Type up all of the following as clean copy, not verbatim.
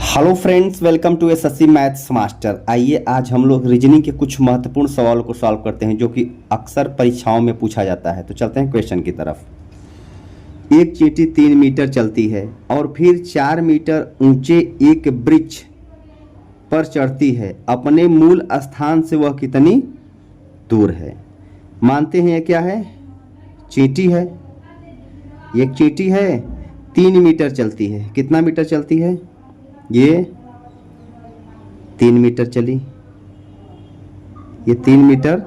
Hello friends, welcome to SSC maths master. आइए आज हम लोग रीजनिंग के कुछ महत्वपूर्ण सवालों को सॉल्व करते हैं जो कि अक्सर परीक्षाओं में पूछा जाता है। तो चलते हैं क्वेश्चन की तरफ। एक चींटी 3 मीटर चलती है और फिर 4 मीटर ऊंचे एक वृक्ष पर चढ़ती है। अपने मूल स्थान से वह कितनी दूर है? मानते हैं ये क्या है? चींटी है। एक चींटी है, 3 मीटर चलती है। कितना मीटर चलती है? ये 3 मीटर चली, ये 3 मीटर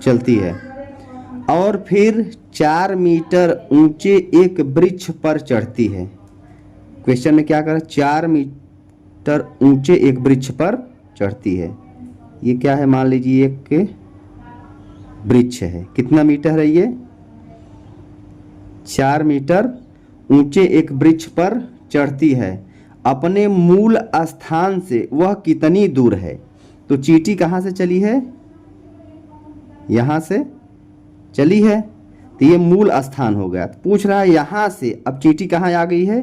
चलती है और फिर 4 मीटर ऊंचे एक वृक्ष पर चढ़ती है। क्वेश्चन में क्या करा? 4 मीटर ऊंचे एक वृक्ष पर चढ़ती है। ये क्या है? मान लीजिए एक वृक्ष है। कितना मीटर है ये? 4 मीटर ऊंचे एक वृक्ष पर चढ़ती है। अपने मूल स्थान से वह कितनी दूर है? तो चींटी कहाँ से चली है? यहाँ से चली है, तो ये मूल स्थान हो गया। तो पूछ रहा है यहाँ से। अब चींटी कहाँ आ गई है?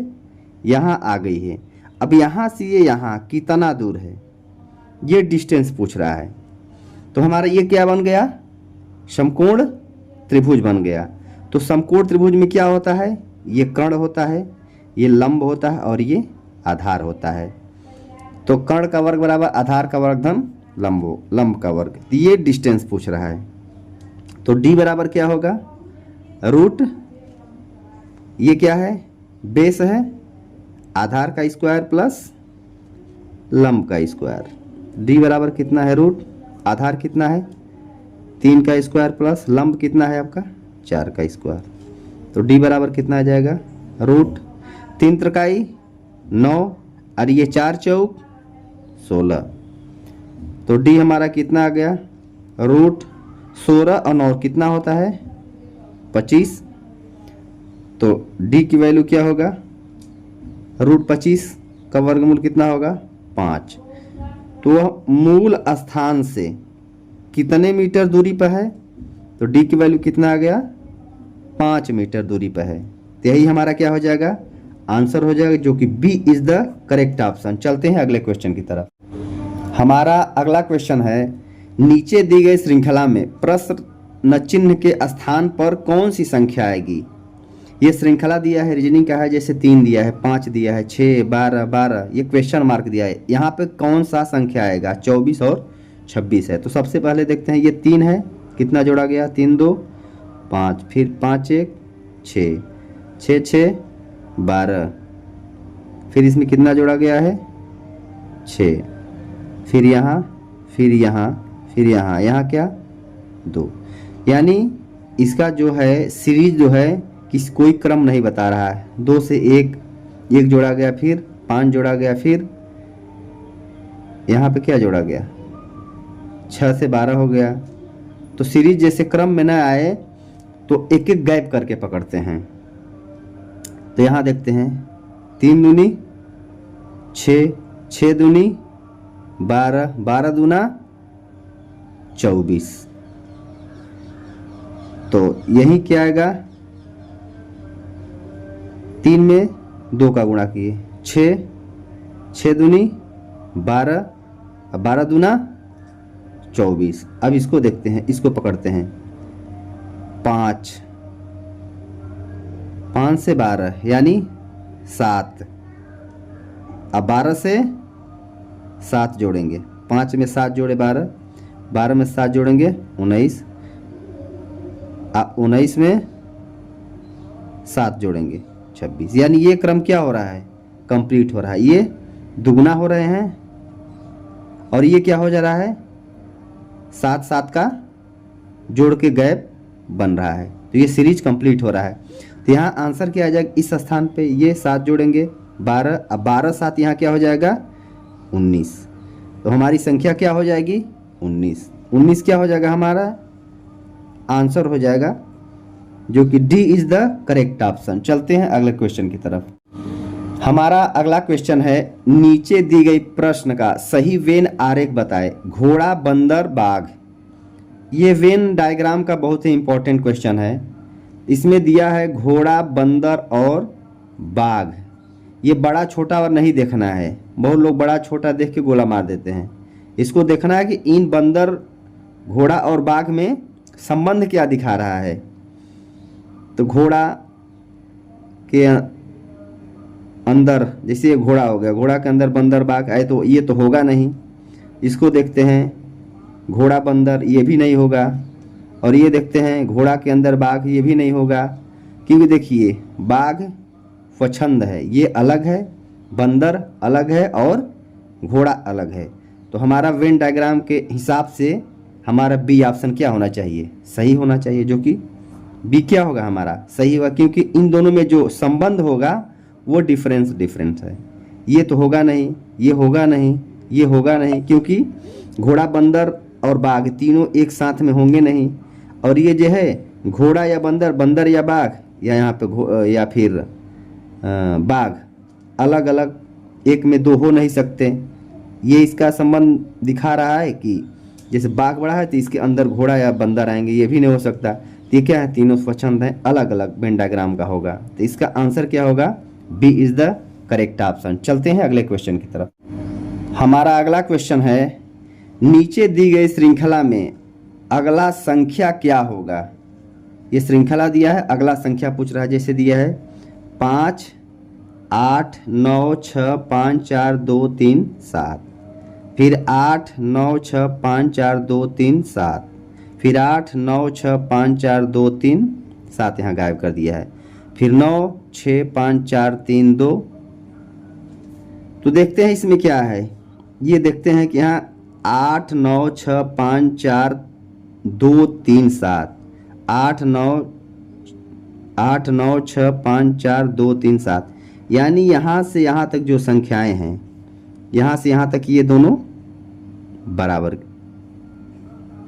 यहाँ आ गई है। अब यहाँ से ये यहाँ कितना दूर है, ये डिस्टेंस पूछ रहा है। तो हमारा ये क्या बन गया? समकोण त्रिभुज बन गया। तो समकोण त्रिभुज में क्या होता है? ये कर्ण होता है, ये लंब होता है और ये आधार होता है। तो कर्ण का वर्ग बराबर आधार का वर्ग धन लंब का वर्ग। तो ये डिस्टेंस पूछ रहा है। तो d बराबर क्या होगा? रूट, ये क्या है? बेस है, आधार का स्क्वायर प्लस लंब का स्क्वायर। d बराबर कितना है? रूट, आधार कितना है? 3 का स्क्वायर प्लस लंब कितना है आपका? 4 का स्क्वायर। तो d बराबर कितना आ जाएगा? रूट 3 त्रिकाई 9 और ये 4 चौक 16। तो d हमारा कितना आ गया? रूट 16 और 9 कितना होता है? 25। तो d की वैल्यू क्या होगा? रूट 25 का वर्गमूल कितना होगा? 5। तो वह मूल स्थान से कितने मीटर दूरी पर है? तो d की वैल्यू कितना आ गया? 5 मीटर दूरी पर है। तो यही हमारा क्या हो जाएगा? आंसर हो जाएगा, जो कि B is the correct option. चलते हैं अगले क्वेश्चन की तरफ। हमारा अगला क्वेश्चन है, नीचे दी गई श्रृंखला में प्रश्न चिन्ह के स्थान पर कौन सी संख्या आएगी? ये श्रृंखला दिया है, रीजनिंग का है। जैसे 3 दिया है, 5 दिया है, 6, 12, 12, ये क्वेश्चन मार्क दिया है। यहाँ पे कौन सा संख्या आएगा? 24 और 26 है। तो सबसे पहले देखते हैं, ये 3 है, कितना जोड़ा गया? 3 2 5, फिर 5 1 6, 6 6 12, फिर इसमें कितना जोड़ा गया है? 6, फिर यहाँ, फिर यहाँ, फिर यहाँ, यहाँ क्या? 2। यानी इसका जो है सीरीज जो है किस कोई क्रम नहीं बता रहा है। 2 से 1 जोड़ा गया, फिर 5 जोड़ा गया, फिर यहाँ पे क्या जोड़ा गया? 6 से 12 हो गया। तो सीरीज जैसे क्रम में ना आए तो एक एक गैप करके पकड़ते हैं। तो यहाँ देखते हैं, 3 दूनी 6, 6 दूनी 12, 12 दूना 24। तो यही क्या आएगा? 3 में 2 का गुणा किए, 6, 6 दूनी 12, 12 दूना 24। अब इसको देखते हैं, इसको पकड़ते हैं। 5 से 12 यानी 7। अब 12 से 7 जोड़ेंगे, 5 में 7 जोड़े 12, 12 में 7 जोड़ेंगे 19, 19 में 7 जोड़ेंगे 26। यानी ये क्रम क्या हो रहा है? कंप्लीट हो रहा है। ये दुगना हो रहे हैं और ये क्या हो जा रहा है? 7 7 का जोड़ के गैप बन रहा है। तो ये सीरीज कंप्लीट हो रहा है। तो यहाँ आंसर क्या आ जाएगा? इस स्थान पे ये 7 जोड़ेंगे 12, अब 12 7 यहाँ क्या हो जाएगा? 19। तो हमारी संख्या क्या हो जाएगी? 19। 19 क्या हो जाएगा? हमारा आंसर हो जाएगा, जो कि D is the correct option. चलते हैं अगले क्वेश्चन की तरफ। हमारा अगला क्वेश्चन है, नीचे दी गई प्रश्न का सही वेन आरेख बताए। घोड़ा, बंदर, बाघ। ये वेन डायग्राम का बहुत ही इंपॉर्टेंट क्वेश्चन है। इसमें दिया है घोड़ा, बंदर और बाघ। ये बड़ा छोटा और नहीं देखना है। बहुत लोग बड़ा छोटा देख के गोला मार देते हैं। इसको देखना है कि इन बंदर, घोड़ा और बाघ में संबंध क्या दिखा रहा है। तो घोड़ा के अंदर, जैसे ये घोड़ा हो गया, घोड़ा के अंदर बंदर बाघ आए तो ये तो होगा नहीं। इसको देखते हैं, घोड़ा बंदर, ये भी नहीं होगा। और ये देखते हैं घोड़ा के अंदर बाघ, ये भी नहीं होगा। क्योंकि देखिए बाघ स्वच्छंद है, ये अलग है, बंदर अलग है और घोड़ा अलग है। तो हमारा वेन डायग्राम के हिसाब से हमारा बी ऑप्शन क्या होना चाहिए, सही होना चाहिए। जो कि बी क्या होगा हमारा, सही होगा, क्योंकि इन दोनों में जो संबंध होगा वो डिफरेंस है। ये तो होगा नहीं, ये होगा नहीं, ये होगा नहीं, क्योंकि घोड़ा बंदर और बाघ तीनों एक साथ में होंगे नहीं। और ये जो है घोड़ा या बंदर, बंदर या बाघ, या यहाँ पे या फिर बाघ, अलग अलग एक में दो हो नहीं सकते। ये इसका संबंध दिखा रहा है कि जैसे बाघ बड़ा है तो इसके अंदर घोड़ा या बंदर आएंगे, ये भी नहीं हो सकता। तो ये क्या है, तीनों स्वच्छंद हैं, अलग अलग वेन डायग्राम का होगा। तो इसका आंसर क्या होगा, B is the correct option. चलते हैं अगले क्वेश्चन की तरफ। हमारा अगला क्वेश्चन है, नीचे दी गई श्रृंखला में अगला संख्या क्या होगा। ये श्रृंखला दिया है, अगला संख्या पूछ रहा है। जैसे दिया है 5, 8, 9, 6, 5, 4, 2, 3, 7, फिर 8, 9, 6, 5, 4, 2, 3, 7, फिर 8, 9, 6, 5, 4, 2, 3, 7 यहाँ गायब कर दिया है, फिर 9, 6, 5, 4, 3, 2। तो देखते हैं इसमें क्या है। ये देखते हैं कि यहाँ 8, 9, 6, 5, 4, 2, 3, 7, 8, 9, 6, 5, 4, 2, 3, 7, यानी यहाँ से यहाँ तक जो संख्याएं हैं, यहाँ से यहाँ तक ये दोनों बराबर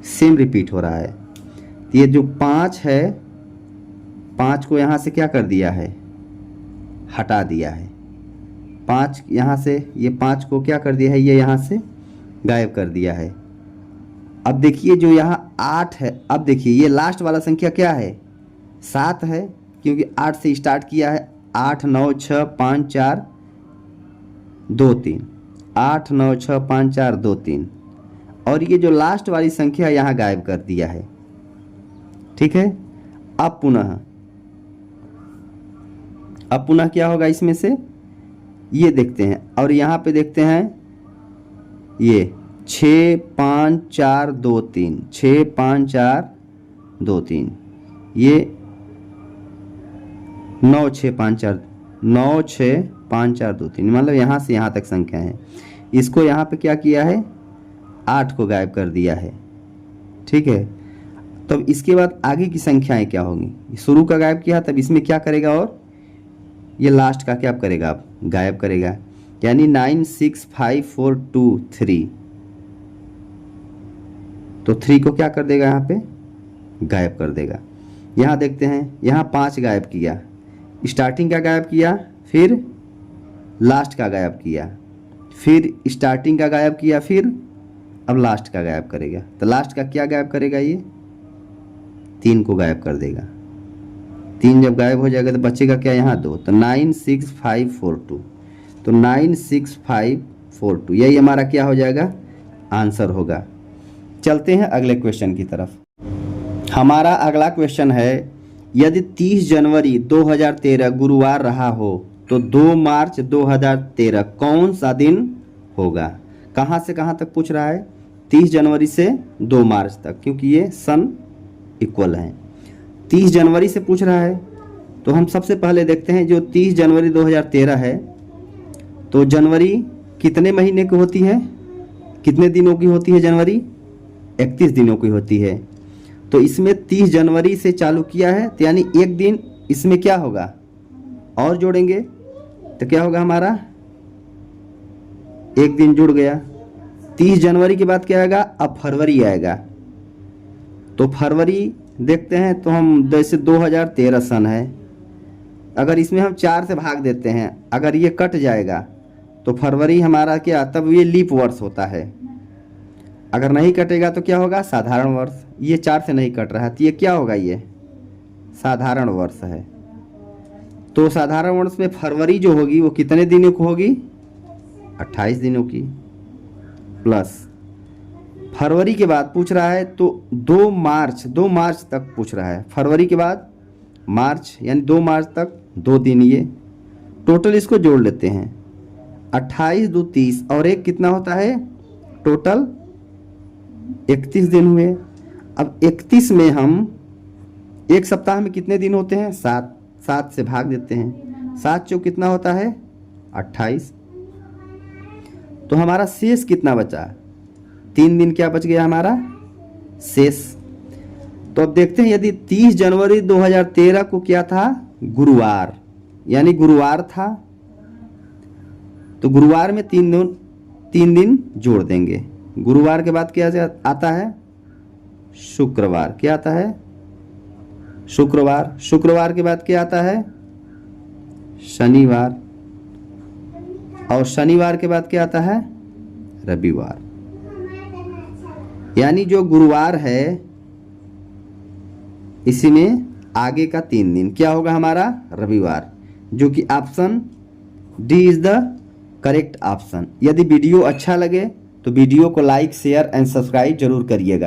सेम रिपीट हो रहा है। तो ये जो 5 है, 5 को यहाँ से क्या कर दिया है, हटा दिया है। 5 यहाँ से, ये 5 को क्या कर दिया है, ये यहाँ से गायब कर दिया है। अब देखिए जो यहाँ 8 है, अब देखिए ये लास्ट वाला संख्या क्या है, 7 है, क्योंकि 8 से स्टार्ट किया है। 8, 9, 6, 5, 4, 2, 3, 8, 9, 6, 5, 4, 2, 3, और ये जो लास्ट वाली संख्या यहाँ गायब कर दिया है। ठीक है, अब पुनः क्या होगा इसमें से, ये देखते हैं। और यहाँ पे देखते हैं ये 6, 5, 4, 2, 3, 6, 5, 4, 2, 3, ये 9, 6, 5, 4, 9, 6, 5, 4, 2, 3, मतलब यहाँ से यहाँ तक संख्या है। इसको यहाँ पे क्या किया है, 8 को गायब कर दिया है। ठीक है, तब इसके बाद आगे की संख्याएं क्या होंगी, शुरू का गायब किया, तब इसमें क्या करेगा, और ये लास्ट का क्या करेगा, आप गायब करेगा। यानी 9, 6, 5, 4, 2, 3, तो 3 को क्या कर देगा, यहाँ पे गायब कर देगा। यहाँ देखते हैं, यहाँ 5 गायब किया, स्टार्टिंग का गायब किया, फिर लास्ट का गायब किया, फिर स्टार्टिंग का गायब किया, फिर अब लास्ट का गायब करेगा। तो लास्ट का क्या गायब करेगा, ये 3 को गायब कर देगा। 3 जब गायब हो जाएगा तो बचेगा क्या, यहाँ 2। तो 9, 6, 5, 4, 2, तो 9, 6, 5, 4, 2, यही हमारा क्या हो जाएगा, आंसर होगा। चलते हैं अगले क्वेश्चन की तरफ। हमारा अगला क्वेश्चन है, यदि 30 जनवरी 2013 गुरुवार रहा हो तो 2 मार्च 2013 कौन सा दिन होगा। कहाँ से कहाँ तक पूछ रहा है, 30 जनवरी से 2 मार्च तक, क्योंकि ये सन इक्वल हैं। 30 जनवरी से पूछ रहा है, तो हम सबसे पहले देखते हैं जो 30 जनवरी 2013 है, तो जनवरी कितने महीने की होती है, कितने दिनों की होती है जनवरी, 31 दिनों की होती है। तो इसमें 30 जनवरी से चालू किया है, तो यानी एक दिन इसमें क्या होगा, और जोड़ेंगे तो क्या होगा हमारा, एक दिन जुड़ गया। 30 जनवरी के बाद क्या आएगा, अब फरवरी आएगा। तो फरवरी देखते हैं, तो हम जैसे 2013 सन है, अगर इसमें हम 4 से भाग देते हैं, अगर ये कट जाएगा तो फरवरी हमारा क्या, तब ये लीप वर्ष होता है। अगर नहीं कटेगा तो क्या होगा, साधारण वर्ष। ये 4 से नहीं कट रहा है, तो ये क्या होगा, ये साधारण वर्ष है। तो साधारण वर्ष में फरवरी जो होगी वो कितने दिनों की होगी? 28 दिनों की। प्लस फरवरी के बाद पूछ रहा है तो 2 मार्च तक पूछ रहा है। फरवरी के बाद मार्च, यानी 2 मार्च तक 2 दिन, ये टोटल इसको जोड़ लेते हैं। 28 2 30 और एक कितना होता है? टोटल 31 दिन हुए। अब 31 में हम, एक सप्ताह में कितने दिन होते हैं? 7 से भाग देते हैं। 7 चौक कितना होता है? 28। तो हमारा शेष कितना बचा? 3 दिन क्या बच गया हमारा शेष। तो अब देखते हैं, यदि 30 जनवरी 2013 को क्या था? गुरुवार, यानी गुरुवार था, तो गुरुवार में 3 दिन जोड़ देंगे। गुरुवार के बाद क्या आता है? शुक्रवार। क्या आता है? शुक्रवार। शुक्रवार के बाद क्या आता है? शनिवार। और शनिवार के बाद क्या आता है? रविवार। यानी जो गुरुवार है इसी में आगे का 3 दिन क्या होगा हमारा? रविवार, जो कि option D is the correct option. यदि वीडियो अच्छा लगे तो वीडियो को लाइक, शेयर एंड सब्सक्राइब जरूर करिएगा।